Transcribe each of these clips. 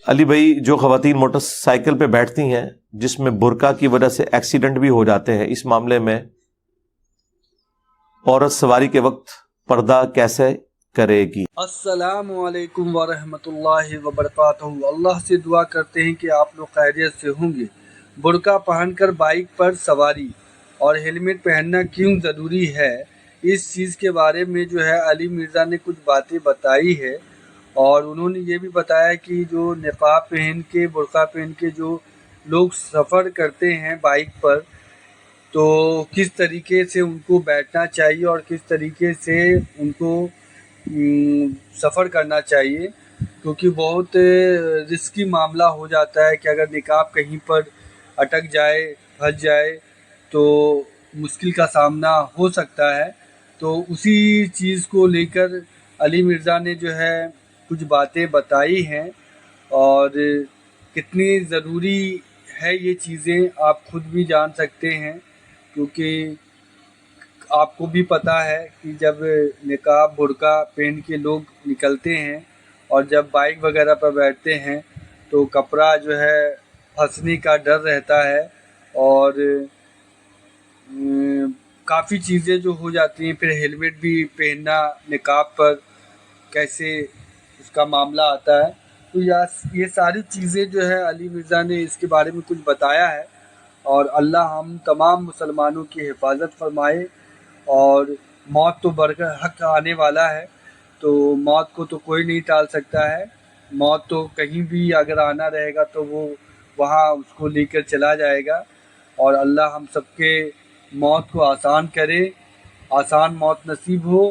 علی بھائی، جو خواتین موٹر سائیکل پہ بیٹھتی ہیں جس میں برقع کی وجہ سے ایکسیڈنٹ بھی ہو جاتے ہیں، اس معاملے میں عورت سواری کے وقت پردہ کیسے کرے گی؟ السلام علیکم ورحمۃ اللہ وبرکاتہ۔ اللہ سے دعا کرتے ہیں کہ آپ لوگ خیریت سے ہوں گے۔ برقع پہن کر بائک پر سواری اور ہیلمٹ پہننا کیوں ضروری ہے، اس چیز کے بارے میں جو ہے علی مرزا نے کچھ باتیں بتائی ہے، اور انہوں نے یہ بھی بتایا کہ جو نقاب پہن کے برقع پہن کے جو لوگ سفر کرتے ہیں بائک پر، تو کس طریقے سے ان کو بیٹھنا چاہیے اور کس طریقے سے ان کو سفر کرنا چاہیے، کیونکہ بہت رسکی معاملہ ہو جاتا ہے کہ اگر نقاب کہیں پر اٹک جائے، پھنس جائے تو مشکل کا سامنا ہو سکتا ہے۔ تو اسی چیز کو لے کر علی مرزا نے جو ہے کچھ باتیں بتائی ہیں، اور کتنی ضروری ہے یہ چیزیں آپ خود بھی جان سکتے ہیں، کیونکہ آپ کو بھی پتہ ہے کہ جب نقاب برقع پہن کے لوگ نکلتے ہیں اور جب بائک وغیرہ پر بیٹھتے ہیں تو کپڑا جو ہے پھنسنے کا ڈر رہتا ہے، اور کافی چیزیں جو ہو جاتی ہیں۔ پھر ہیلمٹ بھی پہننا نقاب پر کیسے اس کا معاملہ آتا ہے، تو یہ ساری چیزیں جو ہے علی مرزا نے اس کے بارے میں کچھ بتایا ہے، اور اللہ ہم تمام مسلمانوں کی حفاظت فرمائے۔ اور موت تو برحق آنے والا ہے، تو موت کو تو کوئی نہیں ٹال سکتا ہے۔ موت تو کہیں بھی اگر آنا رہے گا تو وہ وہاں اس کو لے کر چلا جائے گا، اور اللہ ہم سب کے موت کو آسان کرے، آسان موت نصیب ہو،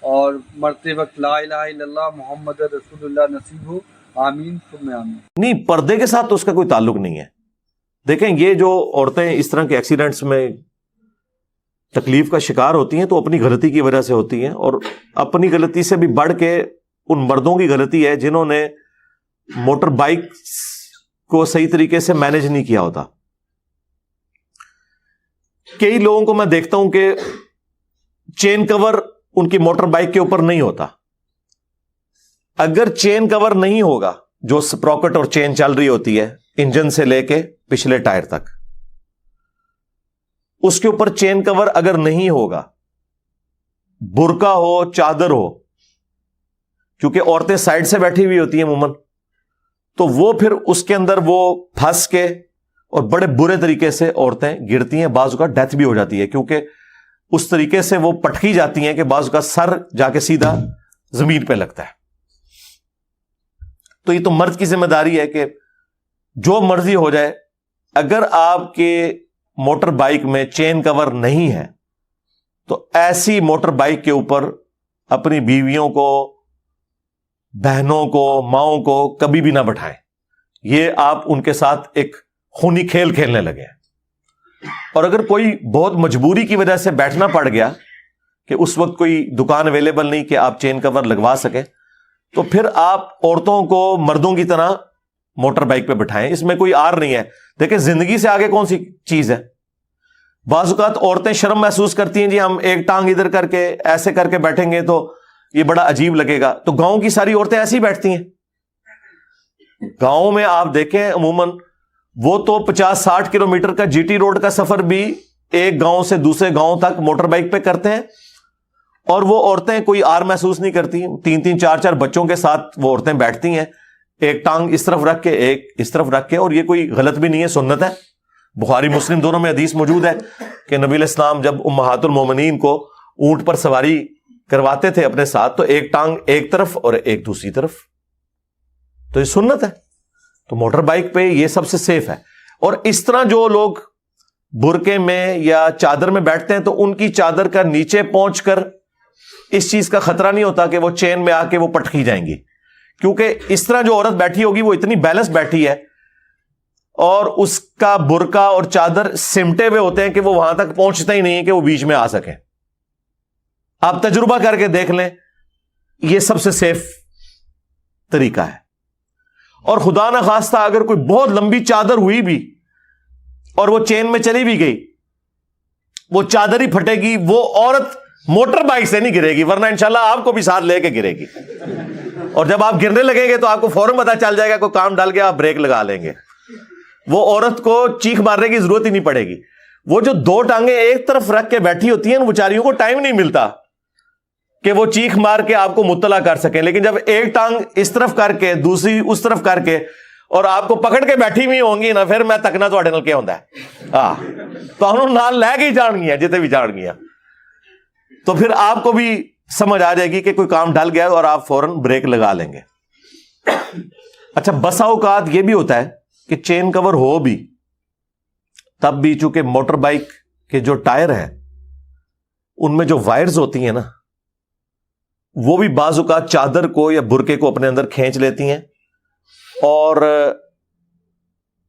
اور مرتے وقت لا الہ الا اللہ محمد رسول اللہ نصیب ہو، آمین ثم آمین۔ نہیں، پردے کے ساتھ تو اس کا کوئی تعلق نہیں ہے۔ دیکھیں، یہ جو عورتیں اس طرح کے ایکسیڈنٹس میں تکلیف کا شکار ہوتی ہیں تو اپنی غلطی کی وجہ سے ہوتی ہیں، اور اپنی غلطی سے بھی بڑھ کے ان مردوں کی غلطی ہے جنہوں نے موٹر بائک کو صحیح طریقے سے مینج نہیں کیا ہوتا۔ کئی لوگوں کو میں دیکھتا ہوں کہ چین کور ان کی موٹر بائک کے اوپر نہیں ہوتا۔ اگر چین کور نہیں ہوگا، جو سپراکٹ اور چین چل رہی ہوتی ہے انجن سے لے کے پچھلے ٹائر تک، اس کے اوپر چین کور اگر نہیں ہوگا، برقع ہو، چادر ہو، کیونکہ عورتیں سائڈ سے بیٹھی ہوئی ہوتی ہیں عموماً، تو وہ پھر اس کے اندر وہ پھنس کے اور بڑے برے طریقے سے عورتیں گرتی ہیں، بعض کا ڈیتھ بھی ہو جاتی ہے، کیونکہ اس طریقے سے وہ پٹکی جاتی ہیں کہ بعض کا سر جا کے سیدھا زمین پہ لگتا ہے۔ تو یہ تو مرد کی ذمہ داری ہے کہ جو مرضی ہو جائے، اگر آپ کے موٹر بائک میں چین کور نہیں ہے تو ایسی موٹر بائک کے اوپر اپنی بیویوں کو، بہنوں کو، ماؤں کو کبھی بھی نہ بٹھائیں۔ یہ آپ ان کے ساتھ ایک خونی کھیل کھیلنے لگے ہیں۔ اور اگر کوئی بہت مجبوری کی وجہ سے بیٹھنا پڑ گیا کہ اس وقت کوئی دکان اویلیبل نہیں کہ آپ چین کور لگوا سکیں، تو پھر آپ عورتوں کو مردوں کی طرح موٹر بائک پہ بٹھائیں۔ اس میں کوئی آر نہیں ہے۔ دیکھیں، زندگی سے آگے کون سی چیز ہے؟ بعض اوقات عورتیں شرم محسوس کرتی ہیں، جی ہم ایک ٹانگ ادھر کر کے ایسے کر کے بیٹھیں گے تو یہ بڑا عجیب لگے گا، تو گاؤں کی ساری عورتیں ایسی بیٹھتی ہیں۔ گاؤں میں آپ دیکھیں عموماً وہ تو 50-60 کلومیٹر کا جی ٹی روڈ کا سفر بھی ایک گاؤں سے دوسرے گاؤں تک موٹر بائک پہ کرتے ہیں، اور وہ عورتیں کوئی آر محسوس نہیں کرتی۔ 3-3 4-4 بچوں کے ساتھ وہ عورتیں بیٹھتی ہیں، ایک ٹانگ اس طرف رکھ کے ایک اس طرف رکھ کے، اور یہ کوئی غلط بھی نہیں ہے، سنت ہے۔ بخاری مسلم دونوں میں حدیث موجود ہے کہ نبی علیہ السلام جب امہات المومنین کو اونٹ پر سواری کرواتے تھے اپنے ساتھ، تو ایک ٹانگ ایک طرف اور ایک دوسری طرف، تو یہ سنت ہے۔ تو موٹر بائک پہ یہ سب سے سیف ہے۔ اور اس طرح جو لوگ برقعے میں یا چادر میں بیٹھتے ہیں تو ان کی چادر کا نیچے پہنچ کر اس چیز کا خطرہ نہیں ہوتا کہ وہ چین میں آ کے وہ پٹکی جائیں گی، کیونکہ اس طرح جو عورت بیٹھی ہوگی وہ اتنی بیلنس بیٹھی ہے، اور اس کا برقع اور چادر سمٹے ہوئے ہوتے ہیں کہ وہ وہاں تک پہنچتا ہی نہیں ہے کہ وہ بیچ میں آ سکے۔ آپ تجربہ کر کے دیکھ لیں، یہ سب سے سیف طریقہ ہے۔ اور خدا نہ خواستہ اگر کوئی بہت لمبی چادر ہوئی بھی اور وہ چین میں چلی بھی گئی، وہ چادر ہی پھٹے گی، وہ عورت موٹر بائک سے نہیں گرے گی، ورنہ انشاءاللہ آپ کو بھی ساتھ لے کے گرے گی، اور جب آپ گرنے لگیں گے تو آپ کو فوراً پتا چل جائے گا کوئی کام ڈال کے آپ بریک لگا لیں گے، وہ عورت کو چیخ مارنے کی ضرورت ہی نہیں پڑے گی۔ وہ جو دو ٹانگیں ایک طرف رکھ کے بیٹھی ہوتی ہیں، بیچاریوں کو ٹائم نہیں ملتا کہ وہ چیخ مار کے آپ کو مطلع کر سکیں، لیکن جب ایک ٹانگ اس طرف کر کے دوسری اس طرف کر کے اور آپ کو پکڑ کے بیٹھی ہوئی ہوں گی نا، پھر میں تکنا تو نال کیا ہوتا ہے، تو انہوں نال لے کے ہی جان گیا جتے بھی جان گیا، تو پھر آپ کو بھی سمجھ آ جائے گی کہ کوئی کام ڈل گیا اور آپ فوراً بریک لگا لیں گے۔ اچھا، بسا اوقات یہ بھی ہوتا ہے کہ چین کور ہو بھی، تب بھی چونکہ موٹر بائک کے جو ٹائر ہیں ان میں جو وائرز ہوتی ہیں نا، وہ بھی بعض اوقات چادر کو یا برقے کو اپنے اندر کھینچ لیتی ہیں، اور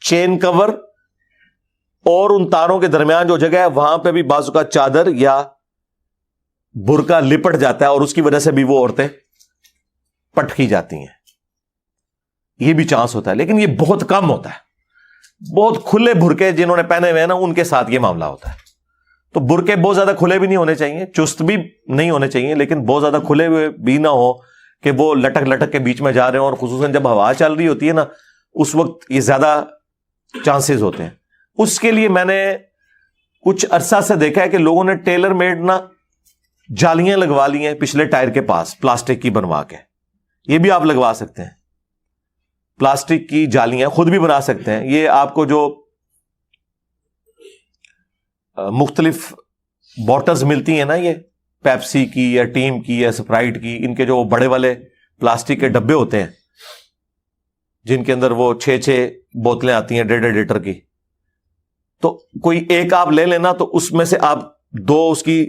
چین کور اور ان تاروں کے درمیان جو جگہ ہے وہاں پہ بھی بعض اوقات چادر یا برقع لپٹ جاتا ہے، اور اس کی وجہ سے بھی وہ عورتیں پٹکی جاتی ہیں، یہ بھی چانس ہوتا ہے، لیکن یہ بہت کم ہوتا ہے۔ بہت کھلے برقے جنہوں نے پہنے ہوئے ہیں نا، ان کے ساتھ یہ معاملہ ہوتا ہے۔ تو برقے بہت زیادہ کھلے بھی نہیں ہونے چاہیے، چست بھی نہیں ہونے چاہیے، لیکن بہت زیادہ کھلے ہوئے بھی نہ ہو کہ وہ لٹک لٹک کے بیچ میں جا رہے ہیں، اور خصوصاً جب ہوا چل رہی ہوتی ہے نا، اس وقت یہ زیادہ چانسز ہوتے ہیں۔ اس کے لیے میں نے کچھ عرصہ سے دیکھا ہے کہ لوگوں نے ٹیلر میڈ نا جالیاں لگوا لی ہیں پچھلے ٹائر کے پاس، پلاسٹک کی بنوا کے، یہ بھی آپ لگوا سکتے ہیں، پلاسٹک کی جالیاں خود بھی بنا سکتے ہیں۔ یہ آپ کو جو مختلف بوٹلز ملتی ہیں نا، یہ پیپسی کی یا ٹیم کی یا سپرائٹ کی، ان کے جو بڑے والے پلاسٹک کے ڈبے ہوتے ہیں جن کے اندر وہ 6 بوتلیں آتی ہیں 1.5 لیٹر کی، تو کوئی ایک آپ لے لینا، تو اس میں سے آپ 2 اس کی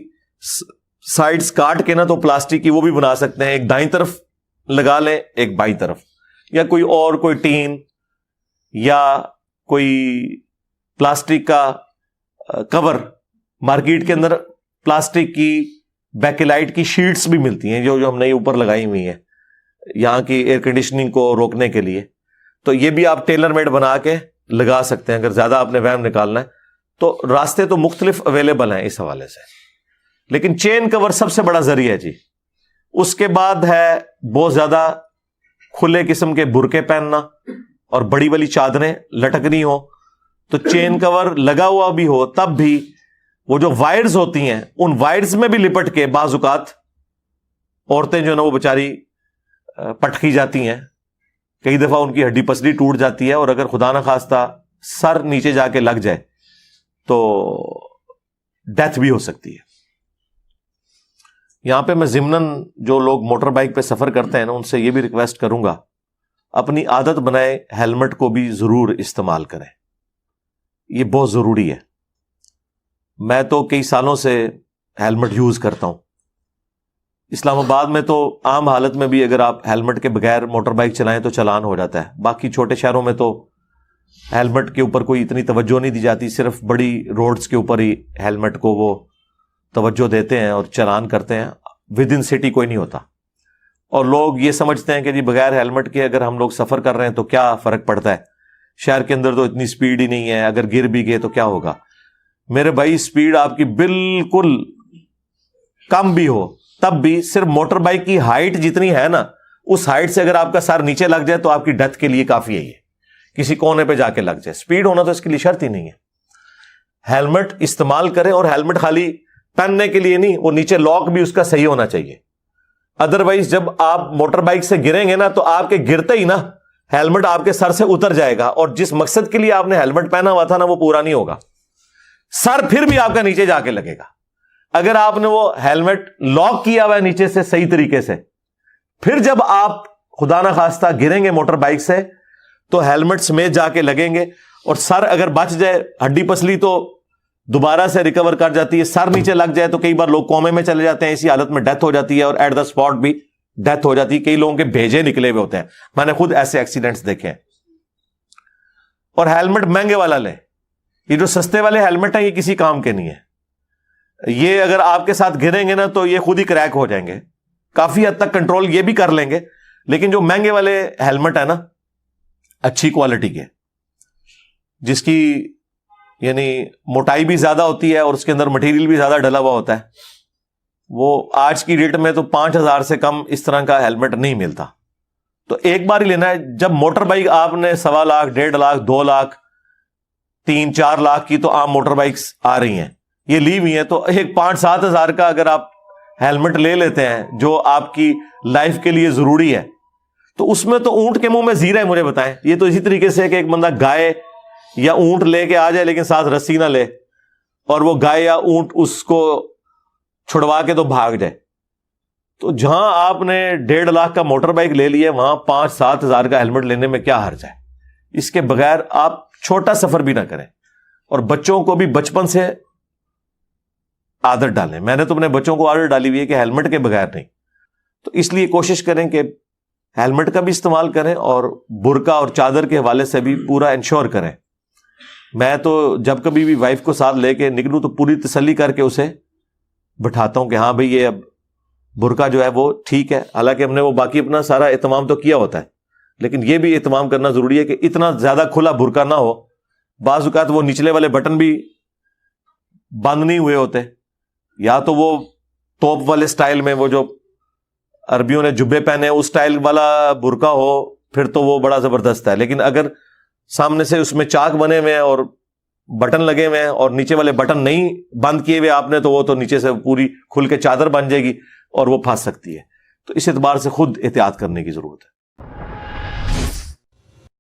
سائڈز کاٹ کے نا تو پلاسٹک کی وہ بھی بنا سکتے ہیں، ایک دائیں طرف لگا لیں ایک بائیں طرف، یا کوئی ٹین یا کوئی پلاسٹک کا کور، مارکیٹ کے اندر پلاسٹک کی بیکلائٹ کی شیٹس بھی ملتی ہیں جو ہم نے اوپر لگائی ہوئی ہیں یہاں کی ایئر کنڈیشننگ کو روکنے کے لیے، تو یہ بھی آپ ٹیلر میڈ بنا کے لگا سکتے ہیں اگر زیادہ آپ نے وہم نکالنا ہے تو۔ راستے تو مختلف اویلیبل ہیں اس حوالے سے، لیکن چین کور سب سے بڑا ذریعہ ہے جی۔ اس کے بعد ہے بہت زیادہ کھلے قسم کے برقے پہننا اور بڑی والی چادریں لٹکنی ہو، تو چین کور لگا ہوا بھی ہو تب بھی وہ جو وائرز ہوتی ہیں ان وائرز میں بھی لپٹ کے بعض اوقات عورتیں جو نا وہ بیچاری پٹکی جاتی ہیں، کئی دفعہ ان کی ہڈی پسلی ٹوٹ جاتی ہے، اور اگر خدا نہ خواستہ سر نیچے جا کے لگ جائے تو ڈیتھ بھی ہو سکتی ہے۔ یہاں پہ میں ضمناً جو لوگ موٹر بائک پہ سفر کرتے ہیں نا ان سے یہ بھی ریکویسٹ کروں گا، اپنی عادت بنائے ہیلمٹ کو بھی ضرور استعمال کریں، یہ بہت ضروری ہے۔ میں تو کئی سالوں سے ہیلمٹ یوز کرتا ہوں۔ اسلام آباد میں تو عام حالت میں بھی اگر آپ ہیلمٹ کے بغیر موٹر بائک چلائیں تو چلان ہو جاتا ہے، باقی چھوٹے شہروں میں تو ہیلمٹ کے اوپر کوئی اتنی توجہ نہیں دی جاتی، صرف بڑی روڈز کے اوپر ہی ہیلمٹ کو وہ توجہ دیتے ہیں اور چلان کرتے ہیں، ود ان سٹی کوئی نہیں ہوتا۔ اور لوگ یہ سمجھتے ہیں کہ جی بغیر ہیلمٹ کے اگر ہم لوگ سفر کر رہے ہیں تو کیا فرق پڑتا ہے، شہر کے اندر تو اتنی سپیڈ ہی نہیں ہے، اگر گر بھی گئے تو کیا ہوگا۔ میرے بھائی سپیڈ آپ کی بالکل کم بھی ہو تب بھی صرف موٹر بائک کی ہائٹ جتنی ہے نا، اس ہائٹ سے اگر آپ کا سر نیچے لگ جائے تو آپ کی ڈیتھ کے لیے کافی ہے، یہ کسی کونے پہ جا کے لگ جائے، سپیڈ ہونا تو اس کے لیے شرط ہی نہیں ہے۔ ہیلمٹ استعمال کریں، اور ہیلمٹ خالی پہننے کے لیے نہیں، وہ نیچے لاک بھی اس کا صحیح ہونا چاہیے، ادروائز جب آپ موٹر بائک سے گریں گے نا تو آپ کے گرتے ہی نا ہیلمٹ آپ کے سر سے اتر جائے گا، اور جس مقصد کے لیے آپ نے ہیلمٹ پہنا ہوا تھا نا وہ پورا نہیں ہوگا، سر پھر بھی آپ کا نیچے جا کے لگے گا۔ اگر آپ نے وہ ہیلمٹ لاک کیا ہوا ہے نیچے سے صحیح طریقے سے، پھر جب آپ خدا نہ خواستہ گریں گے موٹر بائک سے تو ہیلمٹ سمیت جا کے لگیں گے، اور سر اگر بچ جائے، ہڈی پسلی تو دوبارہ سے ریکور کر جاتی ہے، سر نیچے لگ جائے تو کئی بار لوگ کومے میں چلے جاتے ہیں، اسی حالت میں ڈیتھ ہو جاتی ہے، اور ایٹ دا اسپاٹ بھی ڈیتھ ہو جاتی ہے، کئی لوگوں کے بھیجے نکلے ہوئے ہوتے ہیں، میں نے خود ایسے ایکسیڈنٹس دیکھے ہیں۔ اور ہیلمٹ مہنگے والا لیں، یہ جو سستے والے ہیلمٹ ہیں یہ کسی کام کے نہیں ہے، یہ اگر آپ کے ساتھ گریں گے نا تو یہ خود ہی کریک ہو جائیں گے، کافی حد تک کنٹرول یہ بھی کر لیں گے، لیکن جو مہنگے والے ہیلمٹ ہے نا اچھی کوالٹی کے، جس کی یعنی موٹائی بھی زیادہ ہوتی ہے اور اس کے اندر مٹیریل بھی زیادہ ڈلا ہوا ہوتا ہے، وہ آج کی ڈیٹ میں تو 5,000 سے کم اس طرح کا ہیلمٹ نہیں ملتا. تو ایک بار ہی لینا ہے. جب موٹر بائک آپ نے 1.25 لاکھ 1.5 لاکھ 2 لاکھ 3-4 لاکھ کی تو عام موٹر بائکس آ رہی ہیں, یہ لی ہوئی ہیں, تو ایک 5-7 ہزار کا اگر آپ ہیلمٹ لے لیتے ہیں جو آپ کی لائف کے لیے ضروری ہے, تو اس میں تو اونٹ کے منہ میں زیرہ ہے. مجھے بتائیں, یہ تو اسی طریقے سے کہ ایک بندہ گائے یا اونٹ لے کے آ جائے لیکن ساتھ رسی نہ لے, اور وہ گائے یا اونٹ اس کو چھڑوا کے تو بھاگ جائے. تو جہاں آپ نے 1.5 لاکھ کا موٹر بائک لے لی ہے وہاں 5-7 ہزار کا ہیلمٹ لینے میں کیا حرج ہے. اس کے بغیر آپ چھوٹا سفر بھی نہ کریں, اور بچوں کو بھی بچپن سے عادت ڈالیں. میں نے تو اپنے بچوں کو عادت ڈالی ہوئی ہے کہ ہیلمٹ کے بغیر نہیں. تو اس لیے کوشش کریں کہ ہیلمٹ کا بھی استعمال کریں اور برقع اور چادر کے حوالے سے بھی پورا انشور کریں. میں تو جب کبھی بھی وائف کو ساتھ لے کے نکلوں تو پوری تسلی کر کے اسے بٹھاتا ہوں کہ ہاں بھئی یہ اب برقع جو ہے وہ ٹھیک ہے. حالانکہ ہم نے وہ باقی اپنا سارا اہتمام تو کیا ہوتا ہے, لیکن یہ بھی اہتمام کرنا ضروری ہے کہ اتنا زیادہ کھلا برقع نہ ہو. بعض اوقات وہ نچلے والے بٹن بھی بند نہیں ہوئے ہوتے, یا تو وہ توپ والے سٹائل میں, وہ جو عربیوں نے جبے پہنے اس سٹائل والا برقع ہو, پھر تو وہ بڑا زبردست ہے. لیکن اگر سامنے سے اس میں چاک بنے ہوئے ہیں اور بٹن لگے ہوئے ہیں اور نیچے والے بٹن نہیں بند کیے ہوئے آپ نے, تو وہ تو نیچے سے پوری کھل کے چادر بن جائے گی اور وہ پھنس سکتی ہے. تو اس اعتبار سے خود احتیاط کرنے کی ضرورت ہے.